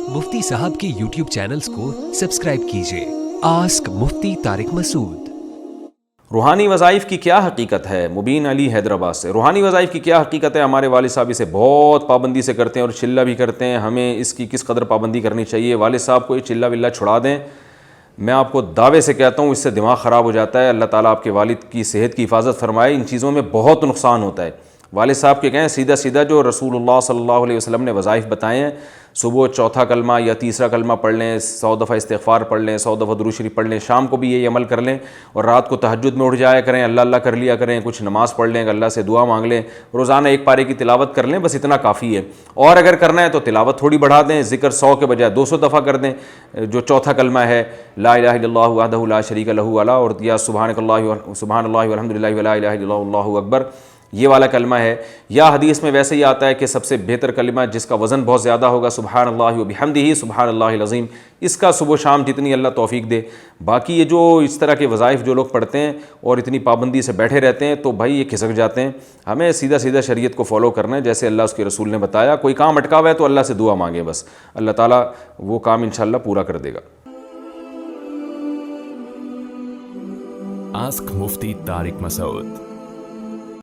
मुफ्ती साहब के YouTube channels को सब्सक्राइब कीजिए। आस्क मुफ्ती तारिक मसूद। रूहानी वज़ाइफ की क्या हकीकत है? मुबीन अली हैदराबाद से। रूहानी वज़ाइफ की क्या हकीकत है? हमारे वालिद साहब इसे बहुत पाबंदी से करते हैं और चिल्ला भी करते हैं। हमें इसकी किस कदर पाबंदी करनी चाहिए? वालिद साहब को ये चिल्ला विल्ला छुड़ा दें। मैं आपको दावे से कहता हूँ इससे दिमाग ख़राब हो जाता है। अल्लाह ताला आपके वालिद की सेहत की हिफाजत फरमाए। इन चीज़ों में बहुत नुकसान होता है। वालिद साहब के कहें सीधा सीधा जो रसूलुल्लाह सल्लल्लाहु अलैहि वसल्लम ने वज़ाइफ बताए हैं, सुबह चौथा कलमा या तीसरा कलमा पढ़ लें, 100 दफ़ा इस्तिग़फ़ार पढ़ लें, 100 दफ़ा दुरूद शरीफ पढ़ लें, शाम को भी यही अमल कर लें और रात को तहज्जुद में उठ जाया करें, अल्लाह अल्लाह कर लिया करें, कुछ नमाज़ पढ़ लें, अल्लाह से दुआ मांग लें, रोज़ाना एक पारे की तिलावत कर लें, बस इतना काफ़ी है। और अगर करना है तो तिलावत थोड़ी बढ़ा दें, ज़िक्र 100 के बजाय 200 दफ़ा कर दें। जो चौथा कलमा है ला इलाहा इल्लल्लाहु वहदहु ला शरीका लहू वाला, और या सुब्हानल्लाहि वल्हम्दुलिल्लाहि वला इलाहा इल्लल्लाहु वल्लाहु अकबर, ये वाला कलमा है। या हदीस में वैसे ही आता है कि सबसे बेहतर कलमा जिसका वज़न बहुत ज़्यादा होगा सुब्हानल्लाहि व बिहम्दिही सुब्हानल्लाहिल अज़ीम, इसका सुबह शाम जितनी अल्लाह तौफीक दे। बाकी ये जो इस तरह के वज़ाइफ जो लोग पढ़ते हैं और इतनी पाबंदी से बैठे रहते हैं तो भाई ये खिसक जाते हैं। हमें सीधा सीधा शरीयत को फॉलो करना है जैसे अल्लाह उसके रसूल ने बताया। कोई काम अटका हुआ है तो अल्लाह से दुआ मांगे, बस अल्लाह ताला वो काम इंशाअल्लाह पूरा कर देगा। आस्क मुफ्ती तारिक मसूद।